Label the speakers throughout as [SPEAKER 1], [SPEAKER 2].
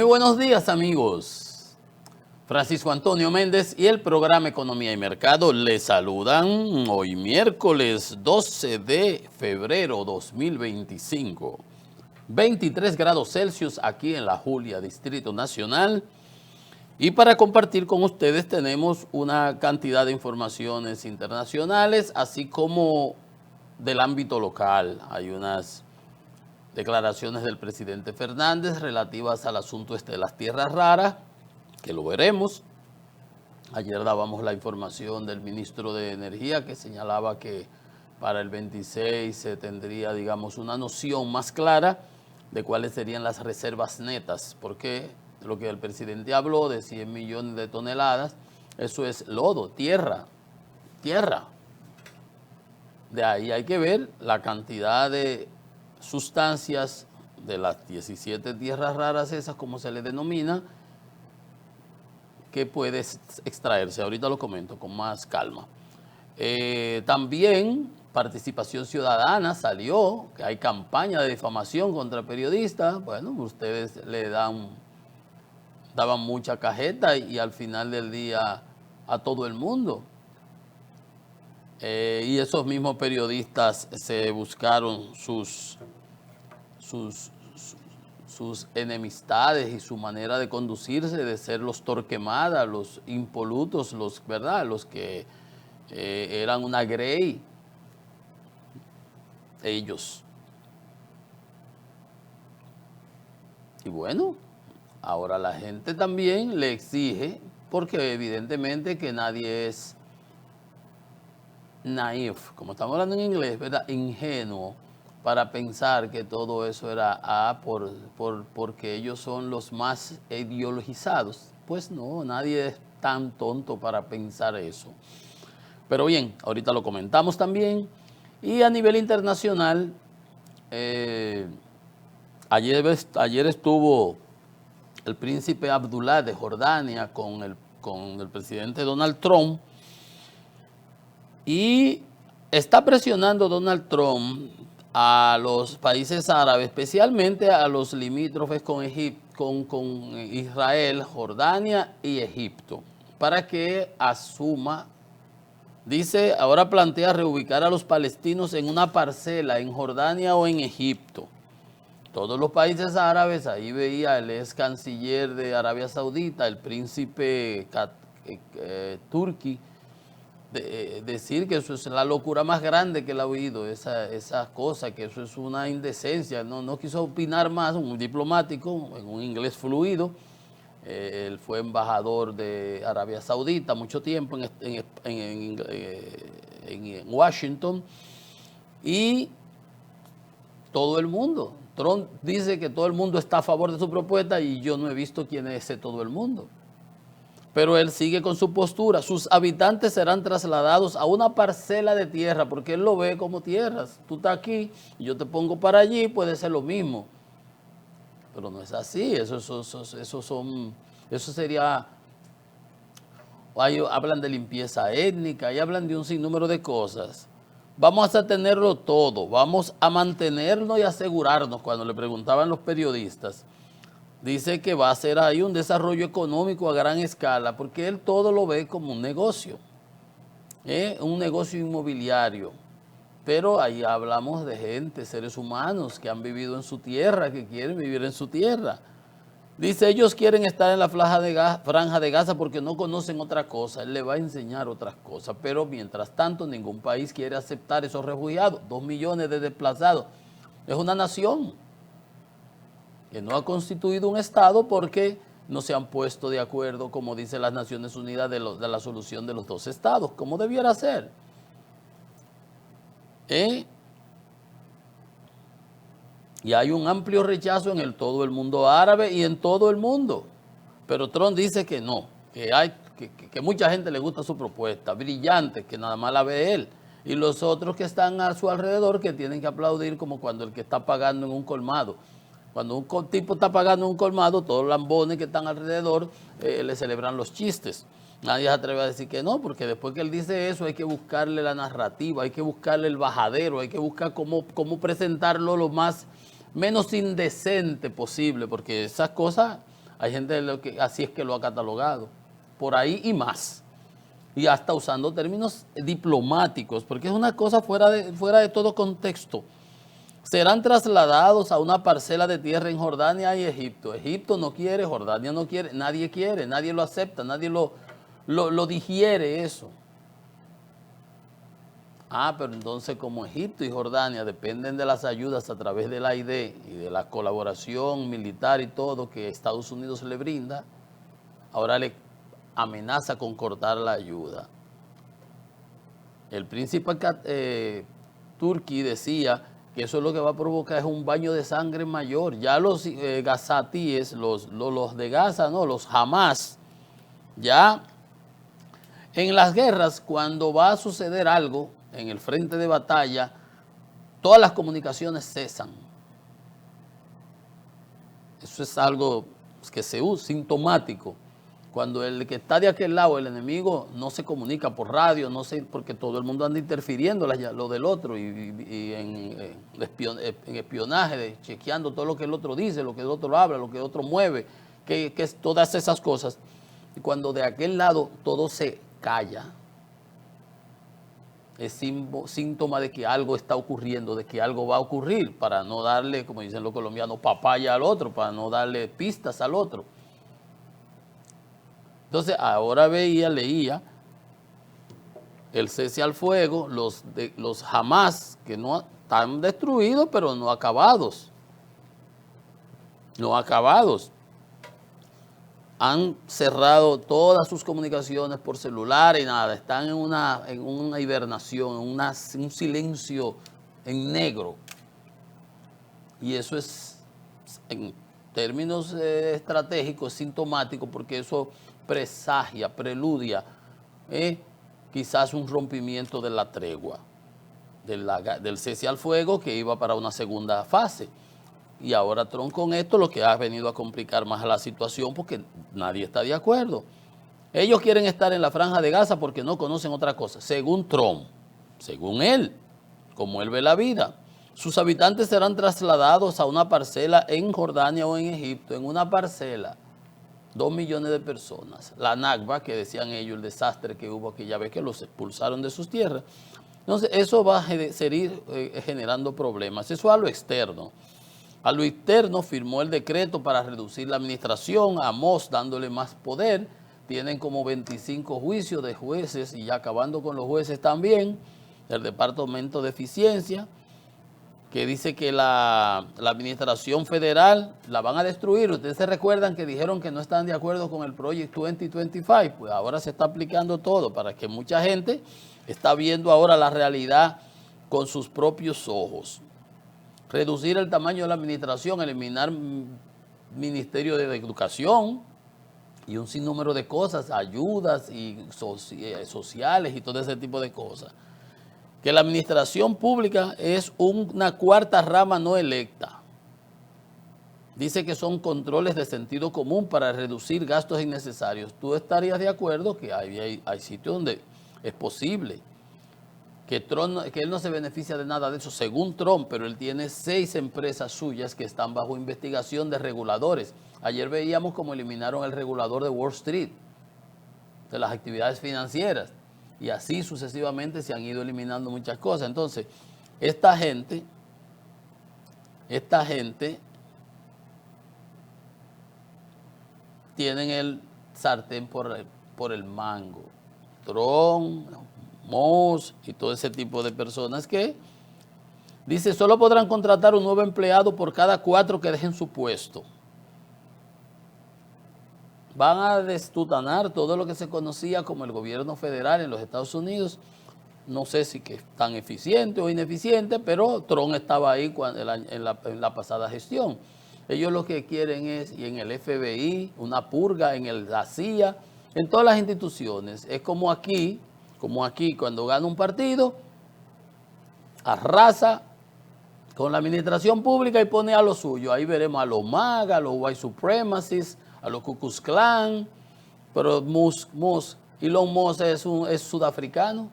[SPEAKER 1] buenos días, amigos. Francisco Antonio Méndez y el programa Economía y Mercado les saludan hoy miércoles 12 de febrero 2025. 23 grados Celsius aquí en La Julia, Distrito Nacional. Y para compartir con ustedes tenemos una cantidad de informaciones internacionales, así como del ámbito local. Hay unas declaraciones del presidente Fernández relativas al asunto de las tierras raras, que lo veremos. Ayer dábamos la información del ministro de Energía que señalaba que para el 26 se tendría, digamos, una noción más clara de cuáles serían las reservas netas, porque lo que el presidente habló de 100 millones de toneladas, eso es lodo, tierra. De ahí hay que ver la cantidad de sustancias de las 17 tierras raras esas, como se le denomina, que puede extraerse. Ahorita lo comento con más calma. También Participación Ciudadana salió, que hay campaña de difamación contra periodistas. Bueno, ustedes le daban mucha cajeta y al final del día a todo el mundo. Y esos mismos periodistas se buscaron sus enemistades y su manera de conducirse, de ser los Torquemada, los impolutos, ¿verdad? Los que eran una grey, ellos. Y bueno, ahora la gente también le exige, porque evidentemente que nadie es naif, como estamos hablando en inglés, ¿verdad? Ingenuo, para pensar que todo eso era porque ellos son los más ideologizados. Pues no, nadie es tan tonto para pensar eso. Pero bien, ahorita lo comentamos también. Y a nivel internacional, ayer estuvo el príncipe Abdullah de Jordania con el presidente Donald Trump. Y está presionando Donald Trump a los países árabes, especialmente a los limítrofes con Israel, Jordania y Egipto, para que asuma, dice, ahora plantea reubicar a los palestinos en una parcela en Jordania o en Egipto. Todos los países árabes, ahí veía el ex canciller de Arabia Saudita, el príncipe Turki, decir que eso es la locura más grande que él ha oído, esa cosa, que eso es una indecencia. No quiso opinar más, un diplomático, en un inglés fluido. Él fue embajador de Arabia Saudita mucho tiempo en Washington. Y todo el mundo, Trump dice que todo el mundo está a favor de su propuesta y yo no he visto quién es ese todo el mundo. Pero él sigue con su postura. Sus habitantes serán trasladados a una parcela de tierra, porque él lo ve como tierras. Tú estás aquí y yo te pongo para allí, puede ser lo mismo. Pero no es así. Eso sería... Hablan de limpieza étnica y hablan de un sinnúmero de cosas. Vamos a tenerlo todo. Vamos a mantenernos y asegurarnos. Cuando le preguntaban los periodistas, dice que va a ser ahí un desarrollo económico a gran escala, porque él todo lo ve como un negocio inmobiliario. Pero ahí hablamos de gente, seres humanos que han vivido en su tierra, que quieren vivir en su tierra. Dice, ellos quieren estar en la franja de Gaza porque no conocen otra cosa. Él le va a enseñar otras cosas, pero mientras tanto ningún país quiere aceptar esos refugiados. 2 millones de desplazados. Es una nación que no ha constituido un Estado porque no se han puesto de acuerdo, como dice las Naciones Unidas, de la solución de los 2 estados, como debiera ser. Y hay un amplio rechazo en todo el mundo árabe y en todo el mundo. Pero Trump dice que no, que mucha gente le gusta su propuesta, brillante, que nada más la ve él. Y los otros que están a su alrededor que tienen que aplaudir, como cuando el que está pagando en un colmado. Cuando un tipo está pagando en un colmado, todos los lambones que están alrededor le celebran los chistes. Nadie se atreve a decir que no, porque después que él dice eso hay que buscarle la narrativa, hay que buscarle el bajadero, hay que buscar cómo presentarlo lo menos indecente posible, porque esas cosas Hay gente que así es que lo ha catalogado. Por ahí y más. Y hasta usando términos diplomáticos, porque es una cosa fuera de todo contexto. Serán trasladados a una parcela de tierra en Jordania y Egipto. Egipto no quiere, Jordania no quiere, nadie lo acepta, nadie lo digiere eso. Pero entonces como Egipto y Jordania dependen de las ayudas a través de la AID y de la colaboración militar y todo que Estados Unidos le brinda, ahora le amenaza con cortar la ayuda. El príncipe turquí decía que eso es lo que va a provocar es un baño de sangre mayor. Ya los gazatíes, los de Gaza, no, los Hamas, ya en las guerras, cuando va a suceder algo en el frente de batalla, todas las comunicaciones cesan. Eso es algo que se usa, sintomático. Cuando el que está de aquel lado, el enemigo, no se comunica por radio, no sé, porque todo el mundo anda interfiriendo lo del otro y en espionaje, chequeando todo lo que el otro dice, lo que el otro habla, lo que el otro mueve, que es todas esas cosas. Y cuando de aquel lado todo se calla, es síntoma de que algo está ocurriendo, de que algo va a ocurrir, para no darle, como dicen los colombianos, papaya al otro, para no darle pistas al otro. Entonces, ahora leía el cese al fuego, los Hamas, que no están destruidos, pero no acabados. No acabados. Han cerrado todas sus comunicaciones por celular y nada. Están en una hibernación, en un silencio en negro. Y eso es, en términos estratégicos, sintomático, porque eso presagia, preludia, quizás un rompimiento de la tregua, del cese al fuego que iba para una segunda fase. Y ahora Trump con esto lo que ha venido a complicar más la situación porque nadie está de acuerdo. Ellos quieren estar en la franja de Gaza porque no conocen otra cosa, según Trump, según él, como él ve la vida. Sus habitantes serán trasladados a una parcela en Jordania o en Egipto, en una parcela, 2 millones de personas. La Nakba, que decían ellos, el desastre que hubo aquella vez que los expulsaron de sus tierras. Entonces, eso va a seguir generando problemas. Eso a lo externo. A lo interno firmó el decreto para reducir la administración, a Moss dándole más poder. Tienen como 25 juicios de jueces y ya acabando con los jueces también. El Departamento de Eficiencia, que dice que la administración federal la van a destruir. Ustedes se recuerdan que dijeron que no están de acuerdo con el Project 2025. Pues ahora se está aplicando todo para que mucha gente está viendo ahora la realidad con sus propios ojos. Reducir el tamaño de la administración, eliminar Ministerio de Educación y un sinnúmero de cosas, ayudas y sociales y todo ese tipo de cosas. Que la administración pública es una cuarta rama no electa. Dice que son controles de sentido común para reducir gastos innecesarios. ¿Tú estarías de acuerdo que hay sitios donde es posible? Que él no se beneficia de nada de eso, según Trump, pero él tiene 6 empresas suyas que están bajo investigación de reguladores. Ayer veíamos cómo eliminaron el regulador de Wall Street, de las actividades financieras, y así sucesivamente se han ido eliminando muchas cosas. Entonces, esta gente tienen el sartén por el mango. Trump, Moss y todo ese tipo de personas que dice solo podrán contratar un nuevo empleado por cada 4 que dejen su puesto. Van a destutanar todo lo que se conocía como el gobierno federal en los Estados Unidos. No sé si que es tan eficiente o ineficiente, pero Trump estaba ahí en la pasada gestión. Ellos lo que quieren es, y en el FBI, una purga, en la CIA, en todas las instituciones. Es como aquí, cuando gana un partido, arrasa con la administración pública y pone a lo suyo. Ahí veremos a los MAGA, a los white supremacists, a los Ku Klux Klan, pero Elon Musk es sudafricano.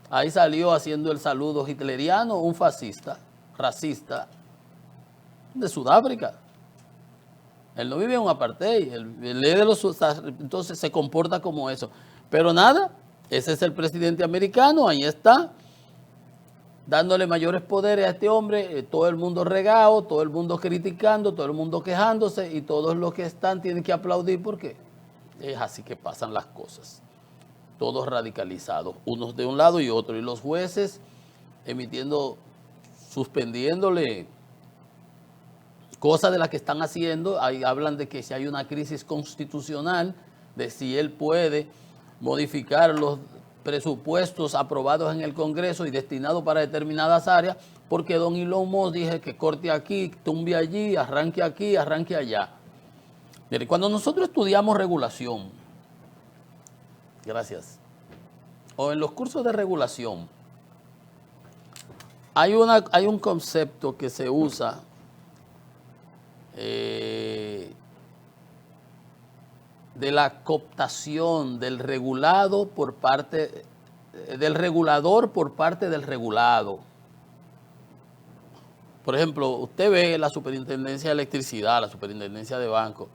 [SPEAKER 1] Ahí salió haciendo el saludo hitleriano, un fascista, racista, de Sudáfrica. Él no vive en un apartheid, él es de los, entonces se comporta como eso. Pero nada, ese es el presidente americano, ahí está, dándole mayores poderes a este hombre, todo el mundo regado, todo el mundo criticando, todo el mundo quejándose y todos los que están tienen que aplaudir porque es así que pasan las cosas. Todos radicalizados, unos de un lado y otro, y los jueces suspendiéndole cosas de las que están haciendo. Ahí hablan de que si hay una crisis constitucional, de si él puede modificar los presupuestos aprobados en el Congreso y destinados para determinadas áreas, porque don Elon Musk dije que corte aquí, tumbe allí, arranque allá. Mire, cuando nosotros estudiamos regulación, gracias, o en los cursos de regulación, hay un concepto que se usa de la cooptación del regulado por parte del regulador por parte del regulado. Por ejemplo, usted ve la superintendencia de electricidad, la superintendencia de banco.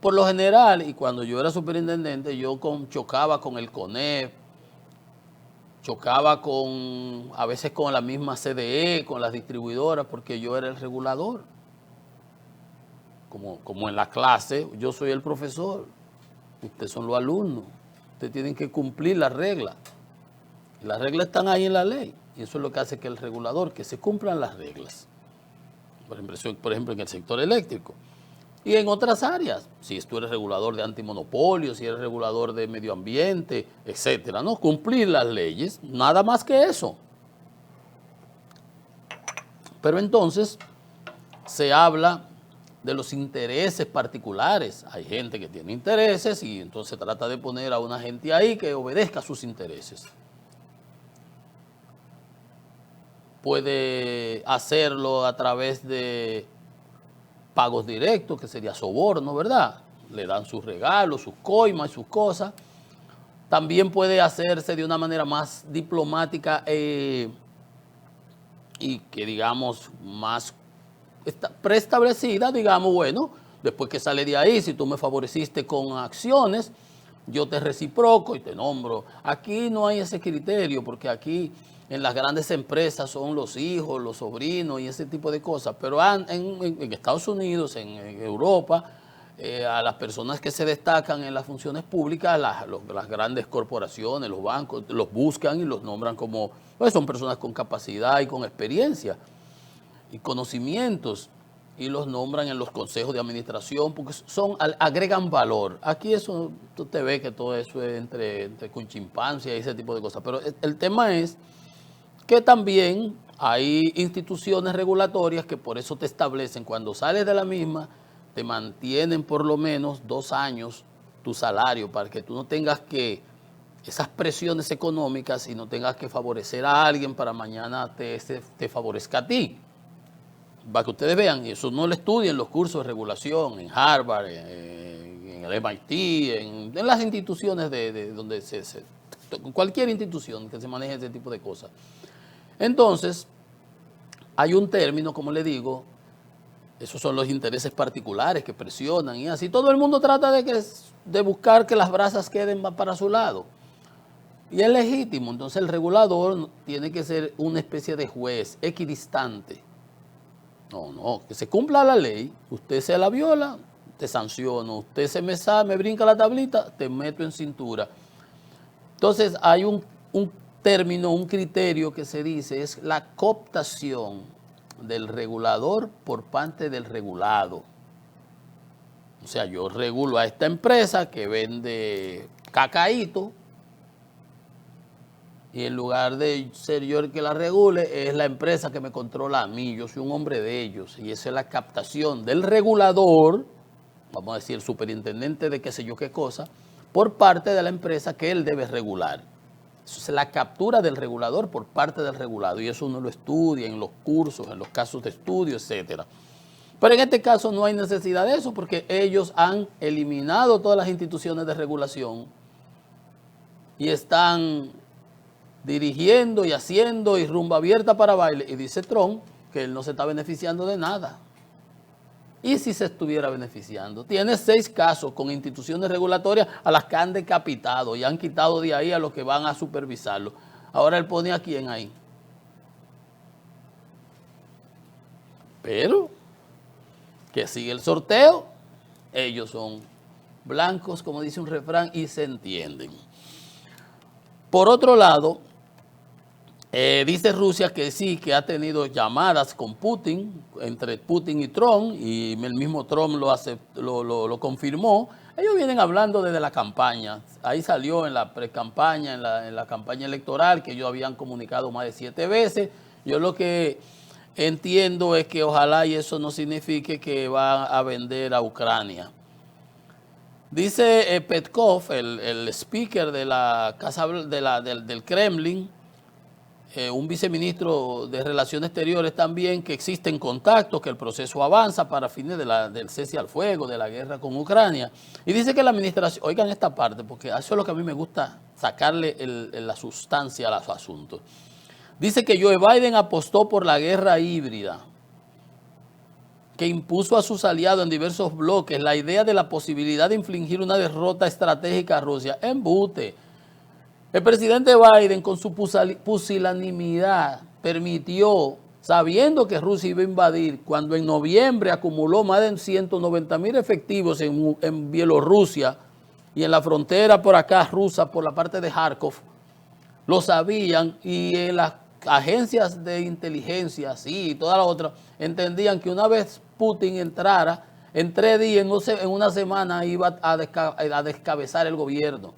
[SPEAKER 1] Por lo general, y cuando yo era superintendente, yo chocaba con el CONEP, chocaba a veces con la misma CDE, con las distribuidoras, porque yo era el regulador. Como en la clase, yo soy el profesor, ustedes son los alumnos, ustedes tienen que cumplir las reglas. Las reglas están ahí en la ley, y eso es lo que hace que el regulador, que se cumplan las reglas. Por ejemplo, en el sector eléctrico. Y en otras áreas, si tú eres regulador de antimonopolio, si eres regulador de medio ambiente, etcétera, ¿no? Cumplir las leyes, nada más que eso. Pero entonces se habla de los intereses particulares. Hay gente que tiene intereses y entonces trata de poner a una gente ahí que obedezca a sus intereses. Puede hacerlo a través de pagos directos, que sería soborno, ¿verdad? Le dan sus regalos, sus coimas y sus cosas. También puede hacerse de una manera más diplomática y que digamos más preestablecida, digamos, bueno, después que sale de ahí, si tú me favoreciste con acciones, yo te reciproco y te nombro. Aquí no hay ese criterio, porque aquí en las grandes empresas son los hijos, los sobrinos y ese tipo de cosas, pero en Estados Unidos, en Europa, a las personas que se destacan en las funciones públicas, las grandes corporaciones, los bancos, los buscan y los nombran como, pues son personas con capacidad y con experiencia y conocimientos, y los nombran en los consejos de administración porque agregan valor. Aquí eso, tú te ves que todo eso es entre cunchimpancia y ese tipo de cosas, pero el tema es que también hay instituciones regulatorias que por eso te establecen, cuando sales de la misma, te mantienen por lo menos 2 años tu salario para que tú no tengas que esas presiones económicas y no tengas que favorecer a alguien para mañana te favorezca a ti. Para que ustedes vean, y eso no lo estudian en los cursos de regulación, en Harvard, en el MIT, en las instituciones de donde cualquier institución que se maneje ese tipo de cosas. Entonces, hay un término, como le digo, esos son los intereses particulares que presionan y así. Todo el mundo trata de buscar que las brasas queden para su lado. Y es legítimo, entonces el regulador tiene que ser una especie de juez equidistante. No, que se cumpla la ley, usted se la viola, te sanciono, usted me brinca la tablita, te meto en cintura. Entonces hay un término, un criterio que se dice, es la cooptación del regulador por parte del regulado. O sea, yo regulo a esta empresa que vende cacaíto, y en lugar de ser yo el que la regule, es la empresa que me controla a mí. Yo soy un hombre de ellos. Y esa es la captación del regulador, vamos a decir, el superintendente de qué sé yo qué cosa, por parte de la empresa que él debe regular. Eso es la captura del regulador por parte del regulado. Y eso uno lo estudia en los cursos, en los casos de estudio, etcétera. Pero en este caso no hay necesidad de eso porque ellos han eliminado todas las instituciones de regulación y están dirigiendo y haciendo y rumba abierta para baile. Y dice Trump que él no se está beneficiando de nada. ¿Y si se estuviera beneficiando? Tiene 6 casos con instituciones regulatorias a las que han decapitado y han quitado de ahí a los que van a supervisarlo. Ahora él pone a quién ahí. Pero que sigue el sorteo, ellos son blancos, como dice un refrán, y se entienden. Por otro lado, dice Rusia que sí, que ha tenido llamadas con Putin, entre Putin y Trump, y el mismo Trump lo confirmó. Ellos vienen hablando desde la campaña. Ahí salió en la pre-campaña, en la campaña electoral, que ellos habían comunicado más de 7 veces. Yo lo que entiendo es que ojalá y eso no signifique que va a vender a Ucrania. Dice Petkov, el speaker de la casa del Kremlin, un viceministro de Relaciones Exteriores también, que existen contactos, que el proceso avanza para fines del cese al fuego, de la guerra con Ucrania. Y dice que la administración, oigan esta parte, porque eso es lo que a mí me gusta, sacarle la sustancia a los asuntos. Dice que Joe Biden apostó por la guerra híbrida, que impuso a sus aliados en diversos bloques la idea de la posibilidad de infligir una derrota estratégica a Rusia. Embute. El presidente Biden, con su pusilanimidad, permitió, sabiendo que Rusia iba a invadir, cuando en noviembre acumuló más de 190,000 efectivos en Bielorrusia y en la frontera por acá rusa, por la parte de Kharkov, lo sabían, y en las agencias de inteligencia, sí, y todas las otras, entendían que una vez Putin entrara, en 3 días, en una semana, iba a descabezar el gobierno.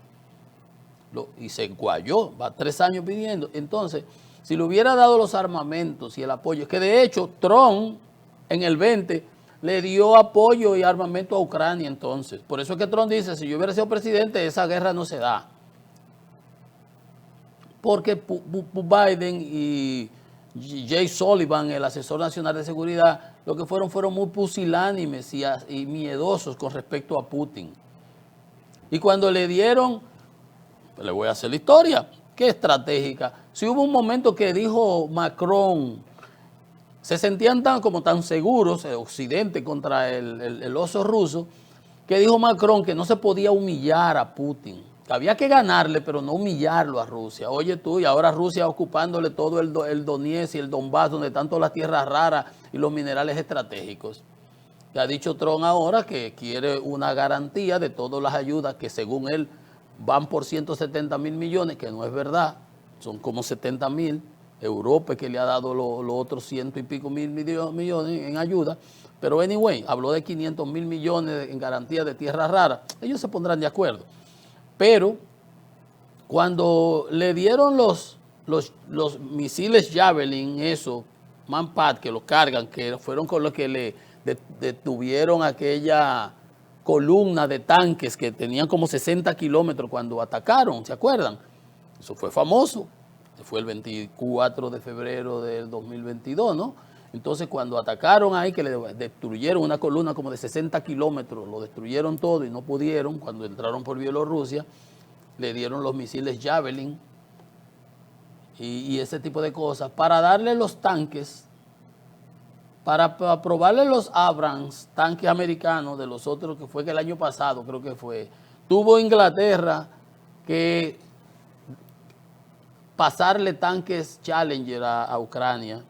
[SPEAKER 1] Y se enguayó, va 3 años pidiendo. Entonces, si le hubiera dado los armamentos y el apoyo, que de hecho Trump en el 20 le dio apoyo y armamento a Ucrania entonces. Por eso es que Trump dice, si yo hubiera sido presidente, esa guerra no se da. Porque Biden y Jay Sullivan, el asesor nacional de seguridad, lo que fueron muy pusilánimes y miedosos con respecto a Putin. Y cuando le dieron, le voy a hacer la historia, ¿qué estratégica? Si hubo un momento que dijo Macron, se sentían tan seguros, Occidente contra el oso ruso, que dijo Macron que no se podía humillar a Putin. Había que ganarle, pero no humillarlo a Rusia. Oye tú, y ahora Rusia ocupándole todo el Donetsk y el Donbass, donde están todas las tierras raras y los minerales estratégicos. Y ha dicho Trump ahora que quiere una garantía de todas las ayudas que según él van por 170,000 millones, que no es verdad, son como 70,000. Europa que le ha dado los otros 100 y pico mil millones en ayuda. Pero anyway, habló de 500,000 millones en garantía de tierras raras. Ellos se pondrán de acuerdo. Pero cuando le dieron los misiles Javelin, eso, Manpad, que los cargan, que fueron con los que le detuvieron aquella columna de tanques que tenían como 60 kilómetros cuando atacaron, ¿se acuerdan? Eso fue famoso, fue el 24 de febrero del 2022, ¿no? Entonces cuando atacaron ahí, que le destruyeron una columna como de 60 kilómetros, lo destruyeron todo y no pudieron, cuando entraron por Bielorrusia, le dieron los misiles Javelin y ese tipo de cosas, para darle los tanques, para probarle los Abrams, tanques americanos de los otros, que fue que el año pasado creo que fue, tuvo Inglaterra que pasarle tanques Challenger a Ucrania.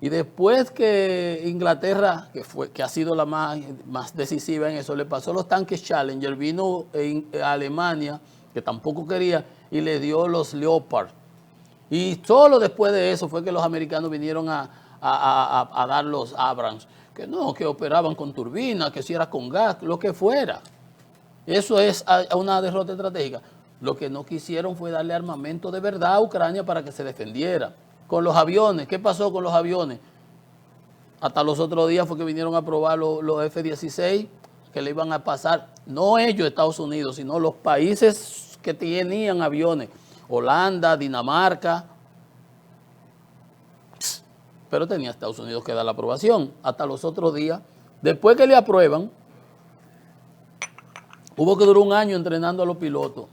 [SPEAKER 1] Y después que Inglaterra, que ha sido la más decisiva en eso, le pasó los tanques Challenger, vino a Alemania, que tampoco quería, y le dio los Leopard. Y solo después de eso fue que los americanos vinieron a dar los Abrams, que no, que operaban con turbinas, que si era con gas, lo que fuera. Eso es una derrota estratégica. Lo que no quisieron fue darle armamento de verdad a Ucrania para que se defendiera. Con los aviones, ¿qué pasó con los aviones? Hasta los otros días fue que vinieron a probar los F-16, que le iban a pasar, no ellos, Estados Unidos, sino los países que tenían aviones, Holanda, Dinamarca, pero tenía Estados Unidos que dar la aprobación. Hasta los otros días, después que le aprueban, hubo que durar 1 año entrenando a los pilotos.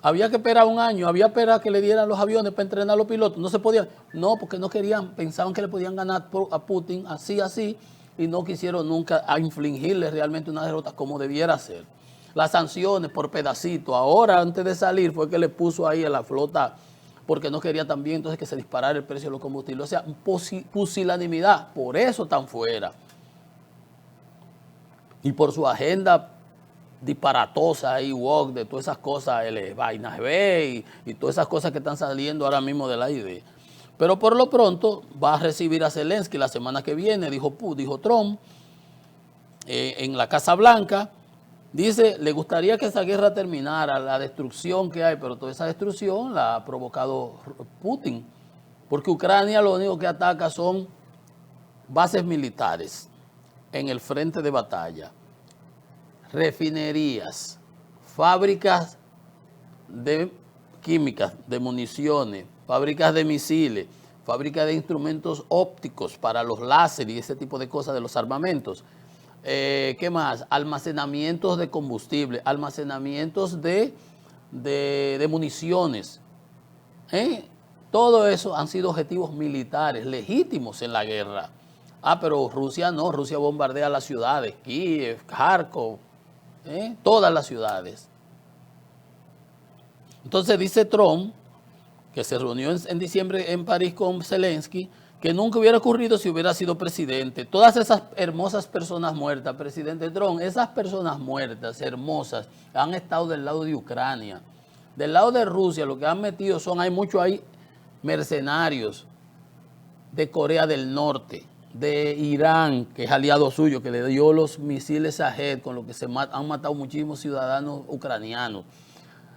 [SPEAKER 1] Había que esperar 1 año, había que esperar que le dieran los aviones para entrenar a los pilotos. No se podía, no, porque no querían, pensaban que le podían ganar a Putin así, y no quisieron nunca a infligirle realmente una derrota como debiera ser. Las sanciones por pedacito, ahora antes de salir fue que le puso ahí a la flota porque no quería también entonces que se disparara el precio de los combustibles. O sea, pusilanimidad, por eso están fuera. Y por su agenda disparatosa y woke de todas esas cosas, vainas B y todas esas cosas que están saliendo ahora mismo de la idea. Pero por lo pronto va a recibir a Zelensky la semana que viene, dijo Trump, en la Casa Blanca. Dice, le gustaría que esa guerra terminara, la destrucción que hay, pero toda esa destrucción la ha provocado Putin, porque Ucrania lo único que ataca son bases militares en el frente de batalla, refinerías, fábricas de químicas, de municiones, fábricas de misiles, fábricas de instrumentos ópticos para los láseres y ese tipo de cosas de los armamentos. ¿Qué más? Almacenamientos de combustible, almacenamientos de municiones. Todo eso han sido objetivos militares legítimos en la guerra. Pero Rusia no, Rusia bombardea las ciudades, Kiev, Kharkov, todas las ciudades. Entonces dice Trump, que se reunió en diciembre en París con Zelensky, que nunca hubiera ocurrido si hubiera sido presidente. Todas esas hermosas personas muertas, presidente Trump, esas personas muertas, hermosas, han estado del lado de Ucrania. Del lado de Rusia, lo que han metido hay muchos ahí mercenarios de Corea del Norte, de Irán, que es aliado suyo, que le dio los misiles Shahed, con lo que han matado muchísimos ciudadanos ucranianos.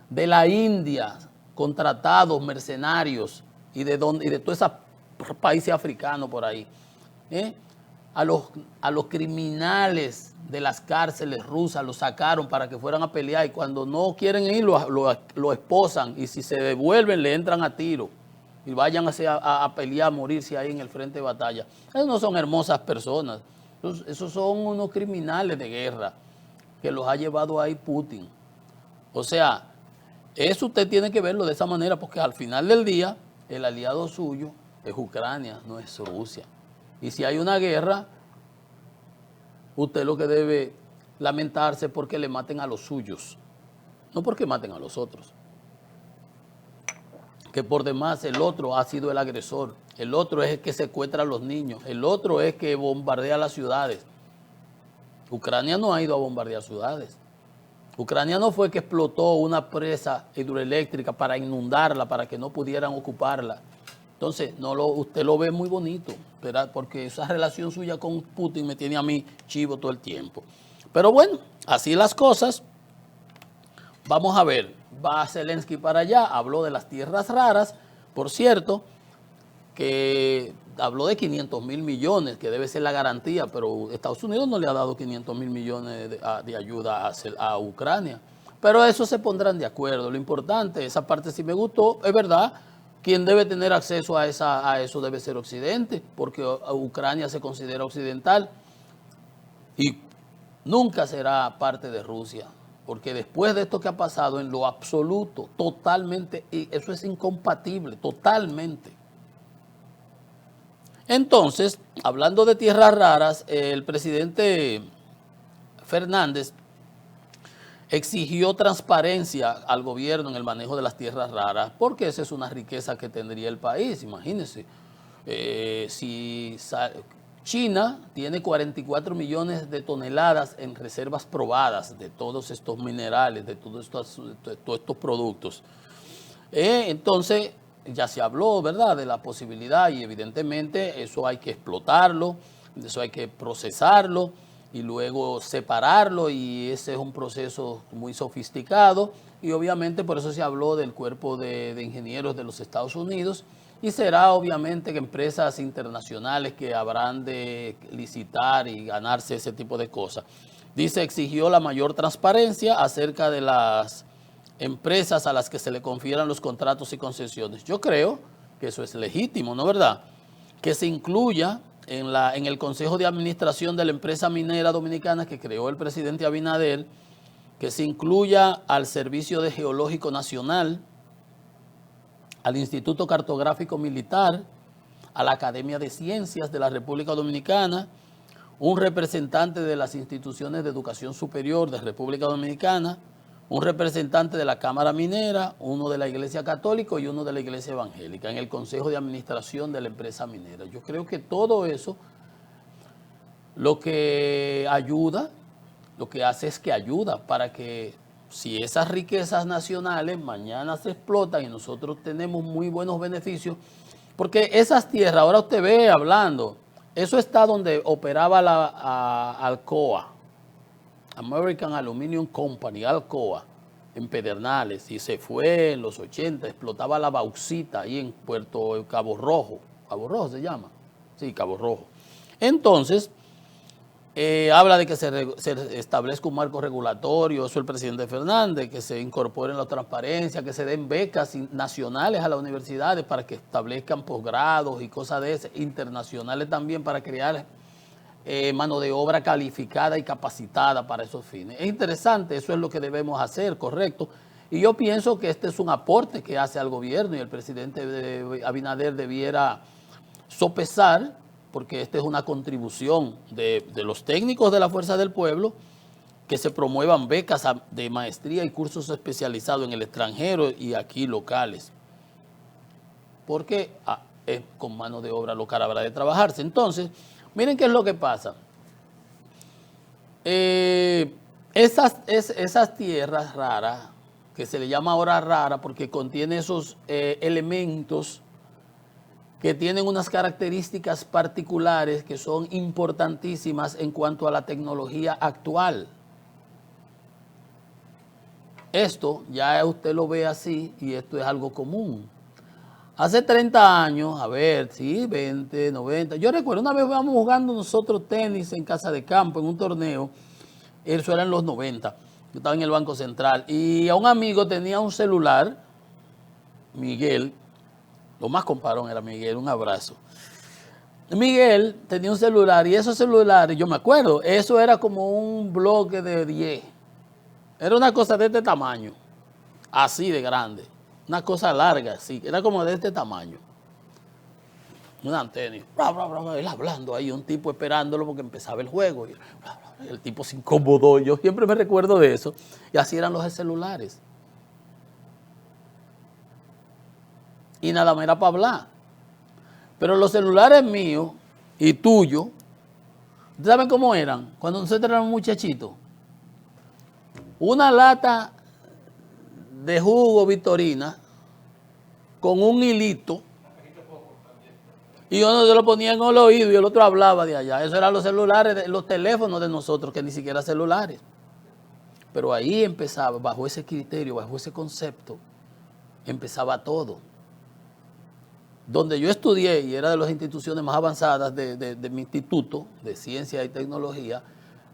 [SPEAKER 1] De la India, contratados, mercenarios, y de todos esos países africanos por ahí. A los criminales de las cárceles rusas los sacaron para que fueran a pelear y cuando no quieren ir lo esposan y si se devuelven le entran a tiro y vayan a pelear, a morirse ahí en el frente de batalla. Esos no son hermosas personas, esos son unos criminales de guerra que los ha llevado ahí Putin. O sea, eso usted tiene que verlo de esa manera porque al final del día el aliado suyo es Ucrania, no es Rusia. Y si hay una guerra, usted lo que debe lamentarse porque le maten a los suyos, no porque maten a los otros. Que por demás el otro ha sido el agresor, el otro es el que secuestra a los niños, el otro es que bombardea las ciudades. Ucrania no ha ido a bombardear ciudades. Ucrania no fue que explotó una presa hidroeléctrica para inundarla, para que no pudieran ocuparla. Entonces, usted lo ve muy bonito, ¿verdad? Porque esa relación suya con Putin me tiene a mí chivo todo el tiempo. Pero bueno, así las cosas. Vamos a ver, va Zelensky para allá, habló de las tierras raras, por cierto, que habló de 500,000 millones, que debe ser la garantía, pero Estados Unidos no le ha dado 500,000 millones de ayuda a Ucrania. Pero eso se pondrán de acuerdo. Lo importante, esa parte sí me gustó, es verdad. Quien debe tener acceso a eso debe ser Occidente, porque Ucrania se considera occidental y nunca será parte de Rusia, porque después de esto que ha pasado, en lo absoluto, totalmente, y eso es incompatible, totalmente. Entonces, hablando de tierras raras, el presidente Fernández exigió transparencia al gobierno en el manejo de las tierras raras, porque esa es una riqueza que tendría el país, imagínense. Si China tiene 44 millones de toneladas en reservas probadas de todos estos minerales, de todos estos productos. Entonces, ya se habló, ¿verdad?, de la posibilidad y evidentemente eso hay que explotarlo, eso hay que procesarlo y luego separarlo y ese es un proceso muy sofisticado y obviamente por eso se habló del cuerpo de ingenieros de los Estados Unidos y será obviamente que empresas internacionales que habrán de licitar y ganarse ese tipo de cosas. Dice, exigió la mayor transparencia acerca de las empresas a las que se le confieran los contratos y concesiones. Yo creo que eso es legítimo, ¿no es verdad? Que se incluya en el Consejo de Administración de la empresa minera dominicana que creó el presidente Abinader, que se incluya al Servicio de Geológico Nacional, al Instituto Cartográfico Militar, a la Academia de Ciencias de la República Dominicana, un representante de las instituciones de educación superior de República Dominicana, un representante de la Cámara Minera, uno de la Iglesia Católica y uno de la Iglesia Evangélica en el Consejo de Administración de la empresa minera. Yo creo que todo eso lo que ayuda, lo que hace es que ayuda para que si esas riquezas nacionales mañana se explotan y nosotros tenemos muy buenos beneficios, porque esas tierras, ahora usted ve hablando, eso está donde operaba la Alcoa, American Aluminum Company, Alcoa, en Pedernales, y se fue en los 80, explotaba la bauxita ahí en Cabo Rojo se llama, sí, Cabo Rojo. Entonces, habla de que se establezca un marco regulatorio, eso el presidente Fernández, que se incorpore en la transparencia, que se den becas nacionales a las universidades para que establezcan posgrados y cosas de esas, internacionales también para crear mano de obra calificada y capacitada para esos fines. Es interesante, eso es lo que debemos hacer, correcto. Y yo pienso que este es un aporte que hace al gobierno y el presidente Abinader debiera sopesar, porque esta es una contribución de los técnicos de la Fuerza del Pueblo, que se promuevan becas de maestría y cursos especializados en el extranjero y aquí locales. Porque con mano de obra local habrá de trabajarse. Entonces, miren qué es lo que pasa. Esas tierras raras, que se le llama ahora rara porque contiene esos elementos que tienen unas características particulares que son importantísimas en cuanto a la tecnología actual. Esto ya usted lo ve así y esto es algo común. Hace 30 años, a ver, sí, 20, 90. Yo recuerdo una vez íbamos jugando nosotros tenis en casa de campo, en un torneo. Eso era en los 90. Yo estaba en el Banco Central. Y a un amigo tenía un celular, Miguel. Lo más comparón era Miguel, un abrazo. Miguel tenía un celular y esos celulares, yo me acuerdo, eso era como un bloque de 10. Era una cosa de este tamaño, así de grande. Una cosa larga, sí, era como de este tamaño. Una antena, él hablando ahí, un tipo esperándolo porque empezaba el juego. Y el tipo se incomodó, yo siempre me recuerdo de eso. Y así eran los celulares. Y nada más era para hablar. Pero los celulares míos y tuyos, ¿saben cómo eran? Cuando nosotros éramos muchachitos. Una lata de jugo Victorina con un hilito y uno se lo ponía en el oído y el otro hablaba de allá. Eso eran los celulares, los teléfonos de nosotros, que ni siquiera celulares. Pero ahí empezaba, bajo ese criterio, bajo ese concepto, empezaba todo. Donde yo estudié y era de las instituciones más avanzadas de mi instituto de ciencia y tecnología,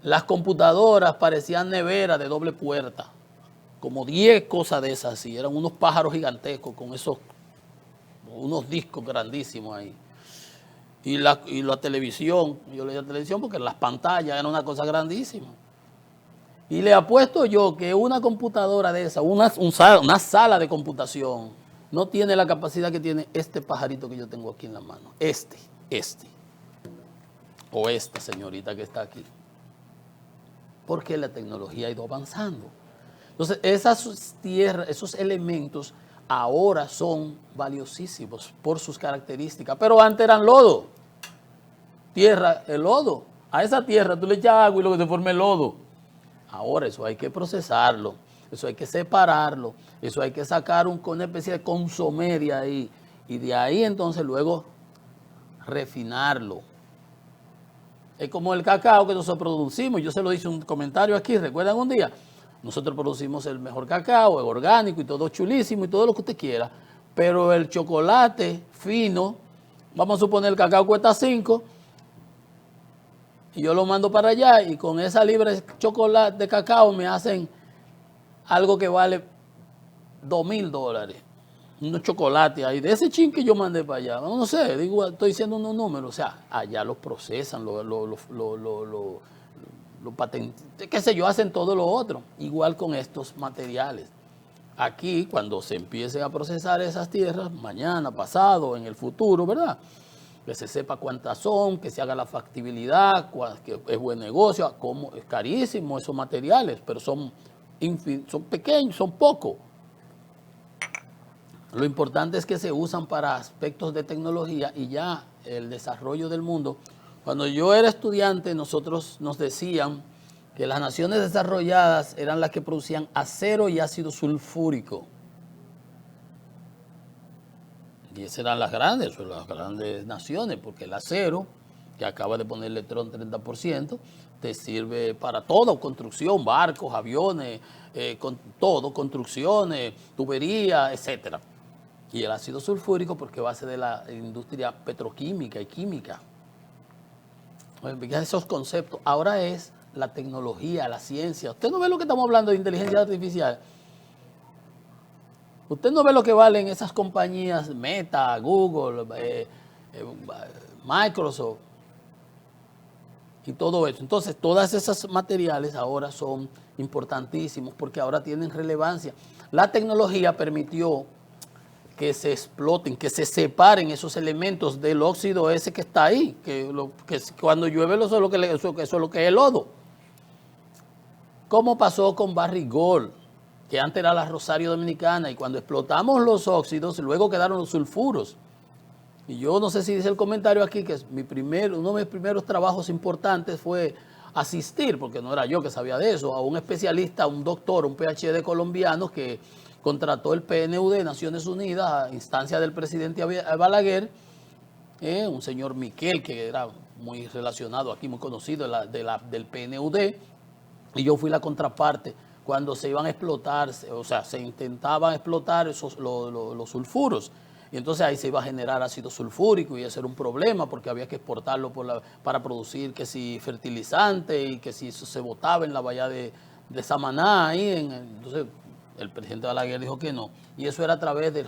[SPEAKER 1] las computadoras parecían neveras de doble puerta. Como 10 cosas de esas así, eran unos pájaros gigantescos con unos discos grandísimos ahí. Y la televisión, yo le digo televisión porque las pantallas eran una cosa grandísima. Y le apuesto yo que una computadora de esa, una sala de computación, no tiene la capacidad que tiene este pajarito que yo tengo aquí en la mano. O esta señorita que está aquí. Porque la tecnología ha ido avanzando. Entonces, esas tierras, esos elementos ahora son valiosísimos por sus características. Pero antes eran lodo. Tierra, el lodo. A esa tierra tú le echas agua y lo que se forma es lodo. Ahora eso hay que procesarlo, eso hay que separarlo, eso hay que sacar una especie de consomé de ahí. Y de ahí entonces luego refinarlo. Es como el cacao que nosotros producimos. Yo se lo hice un comentario aquí, ¿recuerdan un día? Nosotros producimos el mejor cacao, es orgánico y todo chulísimo y todo lo que usted quiera. Pero el chocolate fino, vamos a suponer el cacao cuesta 5 y yo lo mando para allá y con esa libra de chocolate de cacao me hacen algo que vale $2,000. Unos chocolates ahí, de ese chin que yo mandé para allá. No sé, digo, estoy diciendo unos números. O sea, allá los procesan, lo patentes, qué sé yo, hacen todo lo otro. Igual con estos materiales. Aquí, cuando se empiecen a procesar esas tierras, mañana, pasado, en el futuro, ¿verdad? que se sepa cuántas son, que se haga la factibilidad, que es buen negocio, cómo, es carísimo esos materiales, pero son pequeños, son pocos. Lo importante es que se usan para aspectos de tecnología y ya el desarrollo del mundo. Cuando yo era estudiante, nosotros nos decían que las naciones desarrolladas eran las que producían acero y ácido sulfúrico. Y esas eran las grandes naciones, porque el acero, que acaba de ponerle Trump 30%, te sirve para todo, construcción, barcos, aviones, con todo, construcciones, tuberías, etcétera. Y el ácido sulfúrico porque es base de la industria petroquímica y química. Esos conceptos. Ahora es la tecnología, la ciencia. Usted no ve lo que estamos hablando de inteligencia artificial. Usted no ve lo que valen esas compañías, Meta, Google, Microsoft y todo eso. Entonces, todas esas materiales ahora son importantísimos porque ahora tienen relevancia. La tecnología permitió que se exploten, que se separen esos elementos del óxido ese que está ahí, que cuando llueve eso es lo que es el lodo. ¿Cómo pasó con Barrick-Gold? Que antes era la Rosario Dominicana, y cuando explotamos los óxidos, luego quedaron los sulfuros. Y yo no sé si dice el comentario aquí que uno de mis primeros trabajos importantes fue asistir, porque no era yo que sabía de eso, a un especialista, un doctor, un PhD colombiano que contrató el PNUD, Naciones Unidas, a instancia del presidente Balaguer, un señor Miquel, que era muy relacionado aquí, muy conocido del PNUD, y yo fui la contraparte cuando se iban a explotar, o sea, se intentaban explotar los sulfuros. Y entonces ahí se iba a generar ácido sulfúrico y iba a ser un problema porque había que exportarlo para producir que si fertilizante y que si eso se botaba en la bahía de Samaná. Entonces el presidente Balaguer dijo que no. Y eso era a través del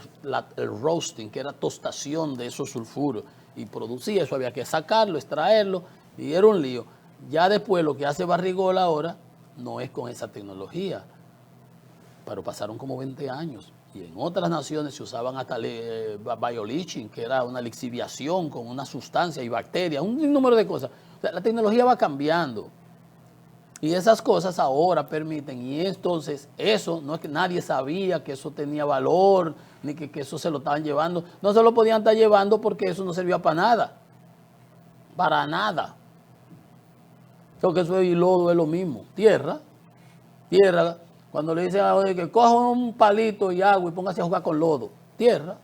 [SPEAKER 1] roasting, que era tostación de esos sulfuros. Y producía eso, había que sacarlo, extraerlo y era un lío. Ya después lo que hace Barrick-Gold ahora no es con esa tecnología, pero pasaron como 20 años. Y en otras naciones se usaban hasta bioliching, que era una lixiviación con una sustancia y bacterias, un número de cosas. O sea, la tecnología va cambiando. Y esas cosas ahora permiten, y entonces eso, no es que nadie sabía que eso tenía valor, ni que eso se lo estaban llevando. No se lo podían estar llevando porque eso no servía para nada. Para nada. Porque eso y lodo es lo mismo. Tierra, cuando le dicen a que coja un palito y agua y póngase a jugar con lodo. Tierra.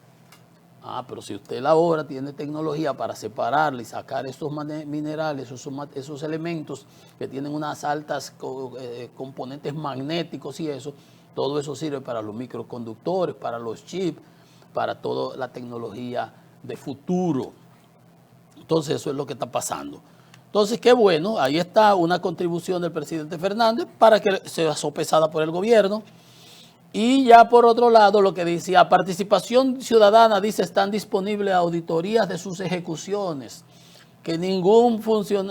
[SPEAKER 1] Ah, pero si usted ahora tiene tecnología para separarle y sacar esos minerales, esos elementos que tienen unas altas componentes magnéticos y eso, todo eso sirve para los microconductores, para los chips, para toda la tecnología de futuro. Entonces eso es lo que está pasando. Entonces, qué bueno, ahí está una contribución del presidente Fernández para que sea sopesada por el gobierno. Y ya por otro lado, lo que decía, participación ciudadana, dice, están disponibles auditorías de sus ejecuciones, que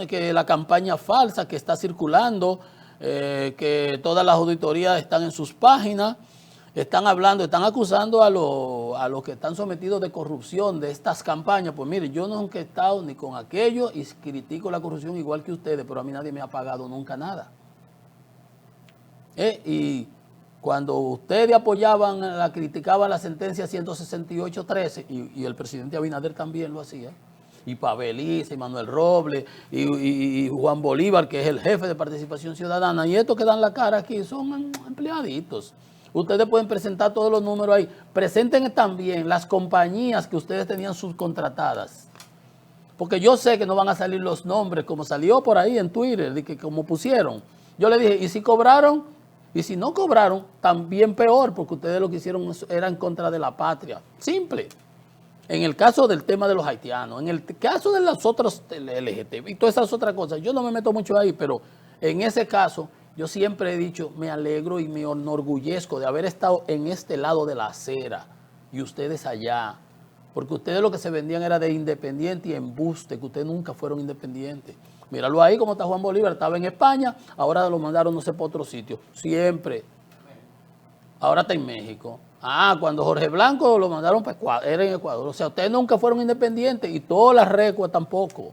[SPEAKER 1] que la campaña falsa que está circulando, que todas las auditorías están en sus páginas, están acusando a los que están sometidos de corrupción de estas campañas. Pues mire, yo nunca he estado ni con aquello y critico la corrupción igual que ustedes, pero a mí nadie me ha pagado nunca nada. Y cuando ustedes criticaban la sentencia 168-13, y el presidente Abinader también lo hacía, y Paveliza, y Manuel Robles, y Juan Bolívar, que es el jefe de Participación Ciudadana, y estos que dan la cara aquí son empleaditos. Ustedes pueden presentar todos los números ahí. Presenten también las compañías que ustedes tenían subcontratadas. Porque yo sé que no van a salir los nombres, como salió por ahí en Twitter, de que como pusieron. Yo le dije, ¿y si cobraron? Y si no cobraron, también peor, porque ustedes lo que hicieron era en contra de la patria. Simple. En el caso del tema de los haitianos, en el caso de los otros LGTB y todas esas otras cosas, yo no me meto mucho ahí, pero en ese caso, yo siempre he dicho, me alegro y me enorgullezco de haber estado en este lado de la acera y ustedes allá, porque ustedes lo que se vendían era de independiente y embuste, que ustedes nunca fueron independientes. Míralo ahí como está Juan Bolívar, estaba en España, ahora lo mandaron no sé para otro sitio, siempre. Ahora está en México. Ah, cuando Jorge Blanco lo mandaron para Ecuador, era en Ecuador. O sea, ustedes nunca fueron independientes y todas las recuas tampoco.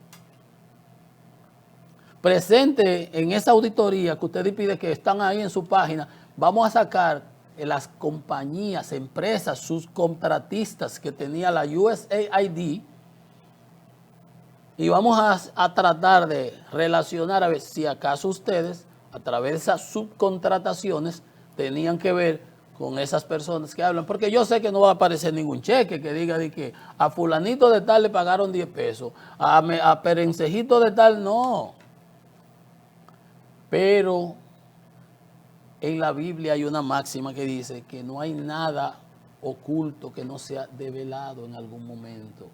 [SPEAKER 1] Presente en esa auditoría que usted pide, que están ahí en su página, vamos a sacar las compañías, empresas, sus contratistas que tenía la USAID y vamos a tratar de relacionar a ver si acaso ustedes, a través de esas subcontrataciones, tenían que ver con esas personas que hablan, porque yo sé que no va a aparecer ningún cheque que diga de que a fulanito de tal le pagaron 10 pesos, a perencejito de tal no. Pero en la Biblia hay una máxima que dice que no hay nada oculto que no sea develado en algún momento.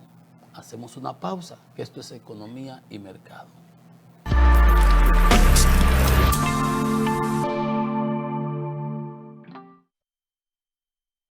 [SPEAKER 1] Hacemos una pausa, que esto es economía y mercado.